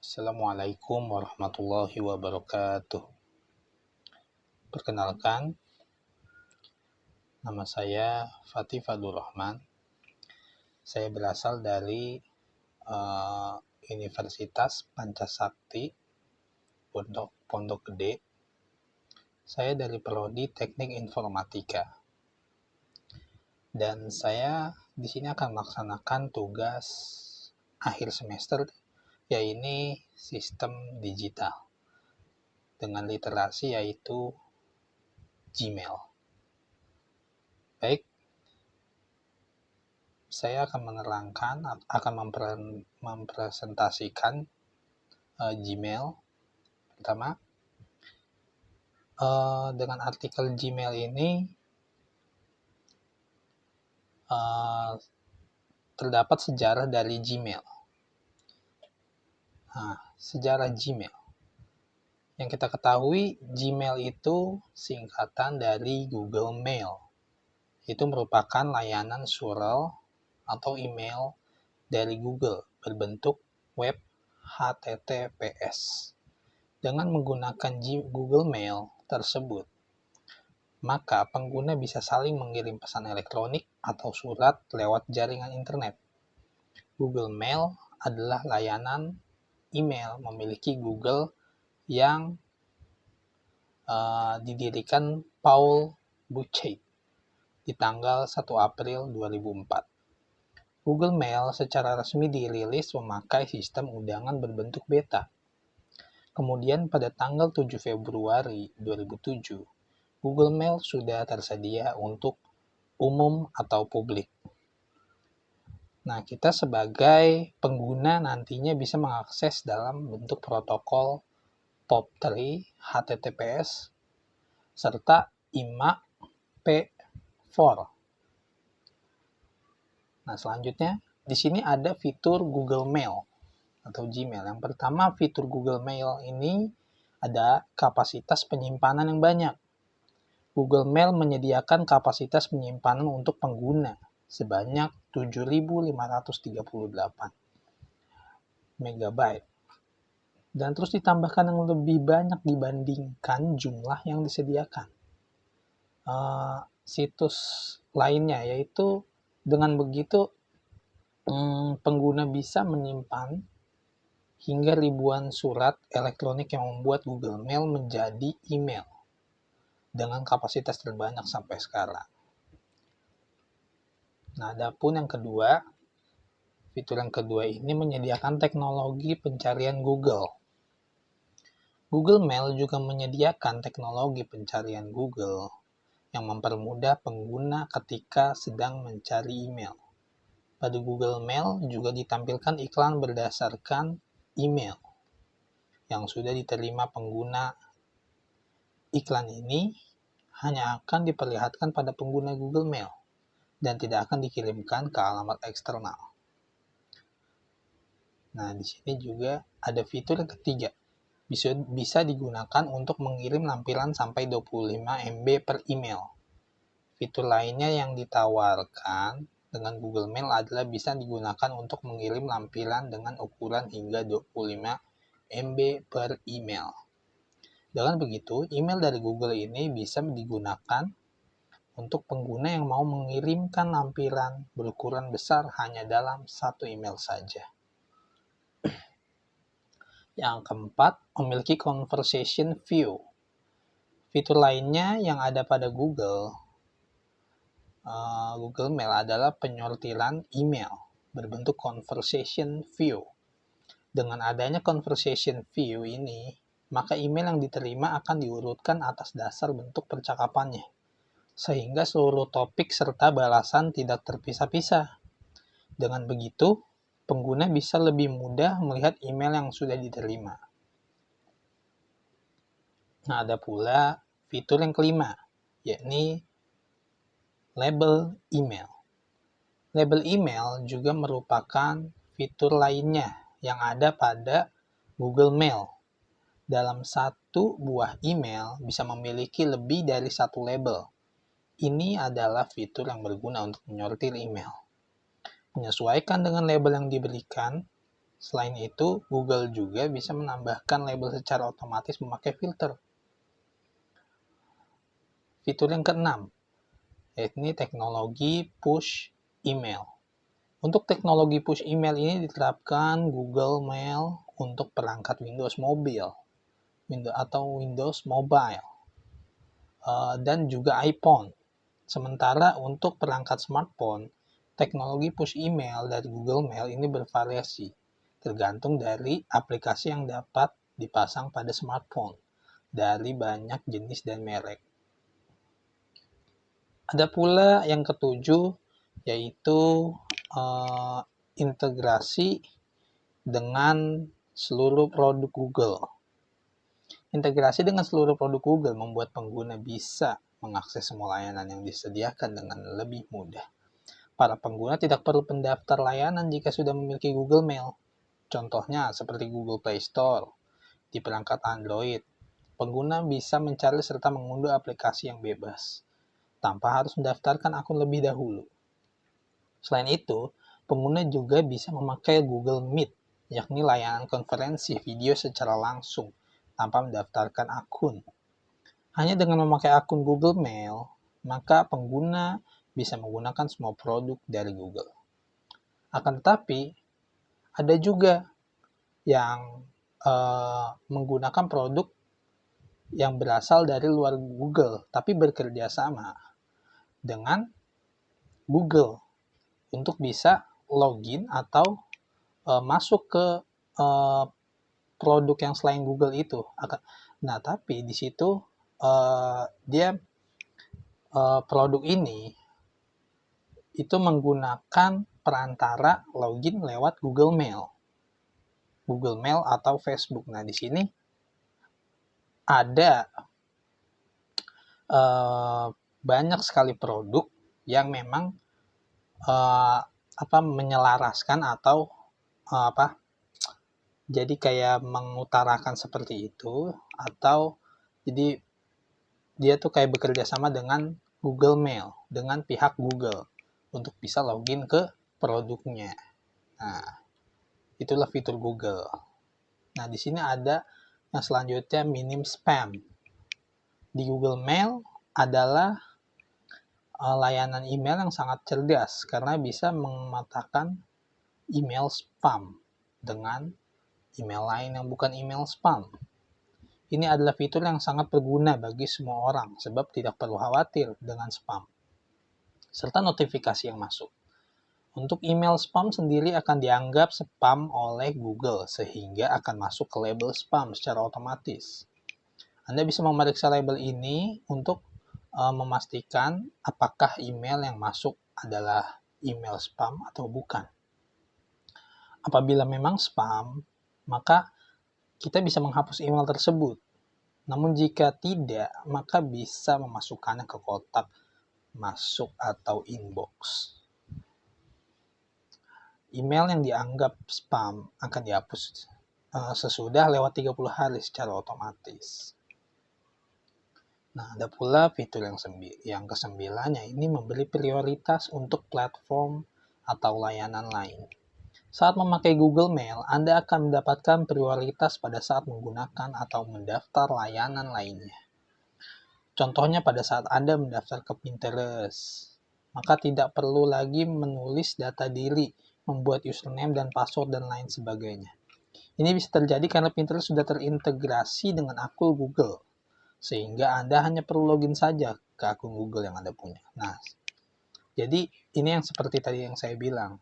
Assalamualaikum warahmatullahi wabarakatuh. Perkenalkan, nama saya Fatih Fadlur Rahman. Saya berasal dari Universitas Pancasakti, Pondok Gede. Saya dari Prodi Teknik Informatika. Dan saya di sini akan melaksanakan tugas akhir semester, yaitu sistem digital dengan literasi yaitu Gmail. Baik, saya akan menerangkan, akan mempresentasikan Gmail. Pertama, dengan artikel Gmail ini terdapat sejarah dari Gmail. Sejarah Gmail. Yang kita ketahui, Gmail itu singkatan dari Google Mail. Itu merupakan layanan surel atau email dari Google berbentuk web HTTPS. Dengan menggunakan Google Mail tersebut, maka pengguna bisa saling mengirim pesan elektronik atau surat lewat jaringan internet. Google Mail adalah layanan email memiliki Google yang didirikan Paul Buchheit di tanggal 1 April 2004. Google Mail secara resmi dirilis memakai sistem undangan berbentuk beta. Kemudian pada tanggal 7 Februari 2007, Google Mail sudah tersedia untuk umum atau publik. Nah, kita sebagai pengguna nantinya bisa mengakses dalam bentuk protokol POP3, HTTPS, serta IMAP4. Nah, selanjutnya di sini ada fitur Google Mail atau Gmail. Yang pertama, fitur Google Mail ini ada kapasitas penyimpanan yang banyak. Google Mail menyediakan kapasitas penyimpanan untuk pengguna sebanyak 7.538 MB. Dan terus ditambahkan yang lebih banyak dibandingkan jumlah yang disediakan situs lainnya, yaitu dengan begitu pengguna bisa menyimpan hingga ribuan surat elektronik yang membuat Google Mail menjadi email dengan kapasitas terbanyak sampai sekarang. Nah, adapun yang kedua, fitur yang kedua ini menyediakan teknologi pencarian Google. Google Mail juga menyediakan teknologi pencarian Google yang mempermudah pengguna ketika sedang mencari email. Pada Google Mail juga ditampilkan iklan berdasarkan email yang sudah diterima pengguna. Iklan ini hanya akan diperlihatkan pada pengguna Google Mail dan tidak akan dikirimkan ke alamat eksternal. Nah, di sini juga ada fitur yang ketiga. Bisa digunakan untuk mengirim lampiran sampai 25 MB per email. Fitur lainnya yang ditawarkan dengan Google Mail adalah bisa digunakan untuk mengirim lampiran dengan ukuran hingga 25 MB per email. Dengan begitu, email dari Google ini bisa digunakan untuk pengguna yang mau mengirimkan lampiran berukuran besar hanya dalam satu email saja. Yang keempat, memiliki conversation view. Fitur lainnya yang ada pada Google Mail adalah penyortiran email berbentuk conversation view. Dengan adanya conversation view ini, maka email yang diterima akan diurutkan atas dasar bentuk percakapannya, sehingga seluruh topik serta balasan tidak terpisah-pisah. Dengan begitu, pengguna bisa lebih mudah melihat email yang sudah diterima. Nah, ada pula fitur yang kelima, yakni label email. Label email juga merupakan fitur lainnya yang ada pada Google Mail. Dalam satu buah email bisa memiliki lebih dari satu label. Ini adalah fitur yang berguna untuk menyortir email. Menyesuaikan dengan label yang diberikan, Selain itu, Google juga bisa menambahkan label secara otomatis memakai filter. Fitur yang keenam, yakni teknologi push email. Untuk teknologi push email ini diterapkan Google Mail untuk perangkat Windows Mobile atau Windows Mobile dan juga iPhone. Sementara untuk perangkat smartphone, teknologi push email dari Google Mail ini bervariasi, tergantung dari aplikasi yang dapat dipasang pada smartphone dari banyak jenis dan merek. Ada pula yang ketujuh, yaitu integrasi dengan seluruh produk Google. Integrasi dengan seluruh produk Google membuat pengguna bisa mengakses semua layanan yang disediakan dengan lebih mudah. Para pengguna tidak perlu mendaftar layanan jika sudah memiliki Google Mail. Contohnya seperti Google Play Store. Di perangkat Android, pengguna bisa mencari serta mengunduh aplikasi yang bebas, tanpa harus mendaftarkan akun lebih dahulu. Selain itu, pengguna juga bisa memakai Google Meet, yakni layanan konferensi video secara langsung, tanpa mendaftarkan akun. Hanya dengan memakai akun Google Mail, maka pengguna bisa menggunakan semua produk dari Google. Akan tetapi, ada juga yang menggunakan produk yang berasal dari luar Google, tapi bekerja sama dengan Google untuk bisa login atau masuk ke produk yang selain Google itu. Nah, tapi di situ dia produk ini itu menggunakan perantara login lewat Google Mail atau Facebook. Nah, di sini ada banyak sekali produk yang memang menyelaraskan atau jadi kayak mengutarakan seperti itu, atau jadi dia tuh kayak bekerja sama dengan Google Mail, dengan pihak Google untuk bisa login ke produknya. Nah, itulah fitur Google. Nah, di sini ada yang selanjutnya minim spam. Di Google Mail adalah layanan email yang sangat cerdas karena bisa mematakan email spam dengan email lain yang bukan email spam. Ini adalah fitur yang sangat berguna bagi semua orang sebab tidak perlu khawatir dengan spam serta notifikasi yang masuk. Untuk email spam sendiri akan dianggap spam oleh Google sehingga akan masuk ke label spam secara otomatis. Anda bisa memeriksa label ini untuk memastikan apakah email yang masuk adalah email spam atau bukan. Apabila memang spam, maka kita bisa menghapus email tersebut. Namun jika tidak, maka bisa memasukkannya ke kotak masuk atau inbox. Email yang dianggap spam akan dihapus sesudah lewat 30 hari secara otomatis. Nah, ada pula fitur yang ke-9, ini memberi prioritas untuk platform atau layanan lain. Saat memakai Google Mail, Anda akan mendapatkan prioritas pada saat menggunakan atau mendaftar layanan lainnya. Contohnya pada saat Anda mendaftar ke Pinterest, maka tidak perlu lagi menulis data diri, membuat username dan password dan lain sebagainya. Ini bisa terjadi karena Pinterest sudah terintegrasi dengan akun Google, sehingga Anda hanya perlu login saja ke akun Google yang Anda punya. Nah, jadi ini yang seperti tadi yang saya bilang.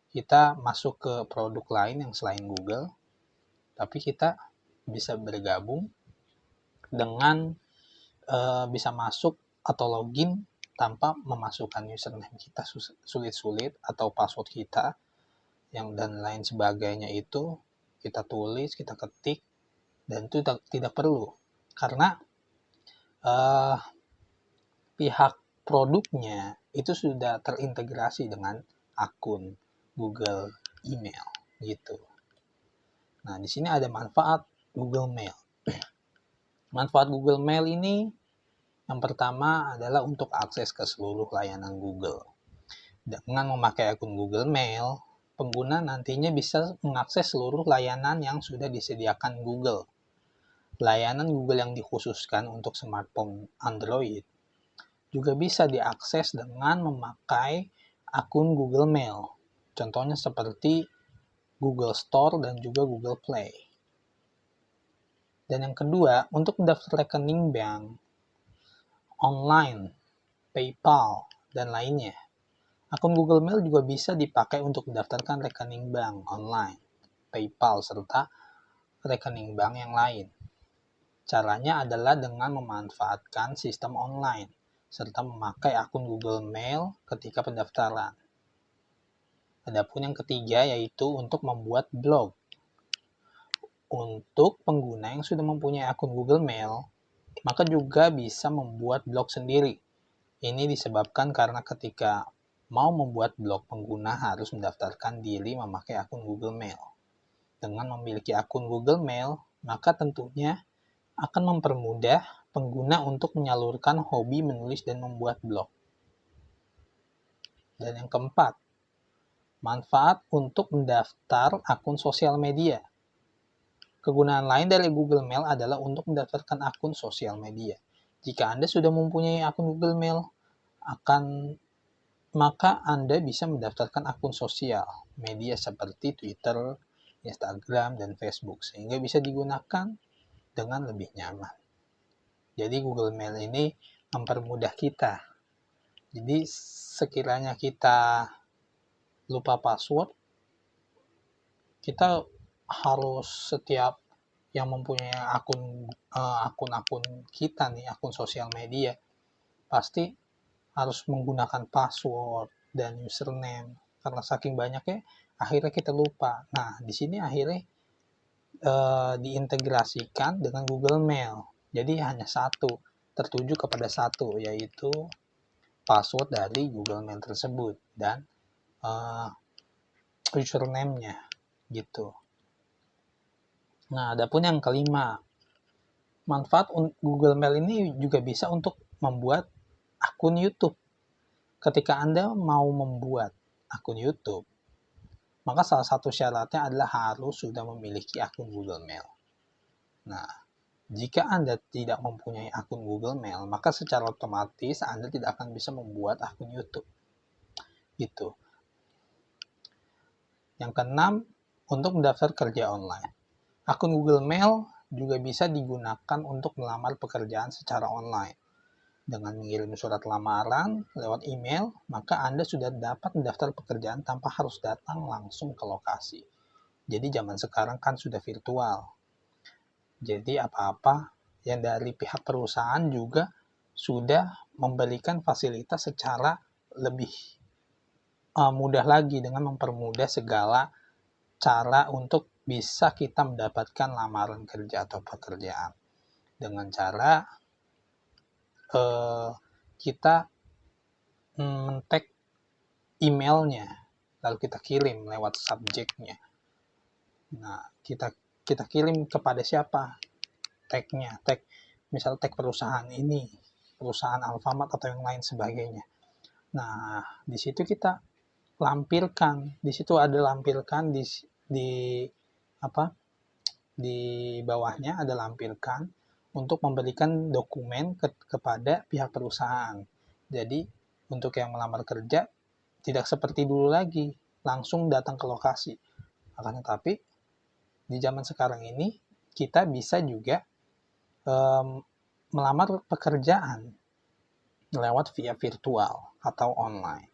Kita masuk ke produk lain yang selain Google, tapi kita bisa bergabung dengan bisa masuk atau login tanpa memasukkan username kita sulit-sulit atau password kita dan lain sebagainya, itu kita tulis, kita ketik, dan itu tidak perlu karena pihak produknya itu sudah terintegrasi dengan akun Google Email gitu. Nah, di sini ada manfaat Google Mail. Manfaat Google Mail ini yang pertama adalah untuk akses ke seluruh layanan Google. Dengan memakai akun Google Mail, pengguna nantinya bisa mengakses seluruh layanan yang sudah disediakan Google. Layanan Google yang dikhususkan untuk smartphone Android juga bisa diakses dengan memakai akun Google Mail. Contohnya seperti Google Store dan juga Google Play. Dan yang kedua, untuk mendaftar rekening bank online, PayPal, dan lainnya. Akun Google Mail juga bisa dipakai untuk mendaftarkan rekening bank online, PayPal, serta rekening bank yang lain. Caranya adalah dengan memanfaatkan sistem online, serta memakai akun Google Mail ketika pendaftaran. Adapun yang ketiga yaitu untuk membuat blog. Untuk pengguna yang sudah mempunyai akun Google Mail, maka juga bisa membuat blog sendiri. Ini disebabkan karena ketika mau membuat blog, pengguna harus mendaftarkan diri memakai akun Google Mail. Dengan memiliki akun Google Mail, maka tentunya akan mempermudah pengguna untuk menyalurkan hobi menulis dan membuat blog. Dan yang keempat, manfaat untuk mendaftar akun sosial media. Kegunaan lain dari Google Mail adalah untuk mendaftarkan akun sosial media. Jika Anda sudah mempunyai akun Google Mail, maka Anda bisa mendaftarkan akun sosial media seperti Twitter, Instagram, dan Facebook, sehingga bisa digunakan dengan lebih nyaman. Jadi Google Mail ini mempermudah kita. Jadi sekiranya kita lupa password, kita harus setiap yang mempunyai akun kita nih, akun sosial media, pasti harus menggunakan password dan username, karena saking banyaknya akhirnya kita lupa. Nah, di sini akhirnya diintegrasikan dengan Google Mail. Jadi hanya satu, tertuju kepada satu, yaitu password dari Google Mail tersebut dan username-nya gitu. Nah, adapun yang kelima, manfaat Google Mail ini juga bisa untuk membuat akun YouTube. Ketika Anda mau membuat akun YouTube, maka salah satu syaratnya adalah harus sudah memiliki akun Google Mail. Nah, jika Anda tidak mempunyai akun Google Mail, maka secara otomatis Anda tidak akan bisa membuat akun YouTube. Gitu. Yang keenam, untuk mendaftar kerja online. Akun Google Mail juga bisa digunakan untuk melamar pekerjaan secara online. Dengan mengirim surat lamaran lewat email, maka Anda sudah dapat mendaftar pekerjaan tanpa harus datang langsung ke lokasi. Jadi zaman sekarang kan sudah virtual. Jadi apa-apa yang dari pihak perusahaan juga sudah memberikan fasilitas secara lebih mudah lagi dengan mempermudah segala cara untuk bisa kita mendapatkan lamaran kerja atau pekerjaan dengan cara kita men-tag emailnya lalu kita kirim lewat subjeknya. Nah, kita kirim kepada siapa tagnya, misal tag perusahaan ini, perusahaan Alfamart atau yang lain sebagainya. Nah, di situ kita lampirkan, di situ ada lampirkan di bawahnya ada lampirkan untuk memberikan dokumen kepada pihak perusahaan. Jadi untuk yang melamar kerja tidak seperti dulu lagi langsung datang ke lokasi. Akan tetapi di zaman sekarang ini kita bisa juga melamar pekerjaan lewat via virtual atau online.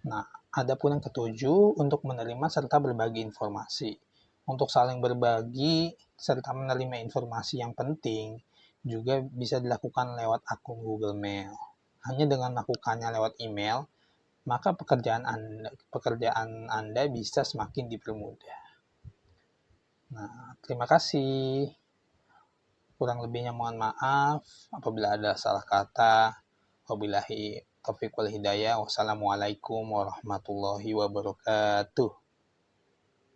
Nah, adapun yang ketujuh, untuk menerima serta berbagi informasi. Untuk saling berbagi serta menerima informasi yang penting juga bisa dilakukan lewat akun Google Mail. Hanya dengan melakukannya lewat email, maka pekerjaan Anda bisa semakin dipermudah. Nah, terima kasih. Kurang lebihnya mohon maaf apabila ada salah kata. Wabillahi taufiq wal hidayah. Wassalamualaikum warahmatullahi wabarakatuh.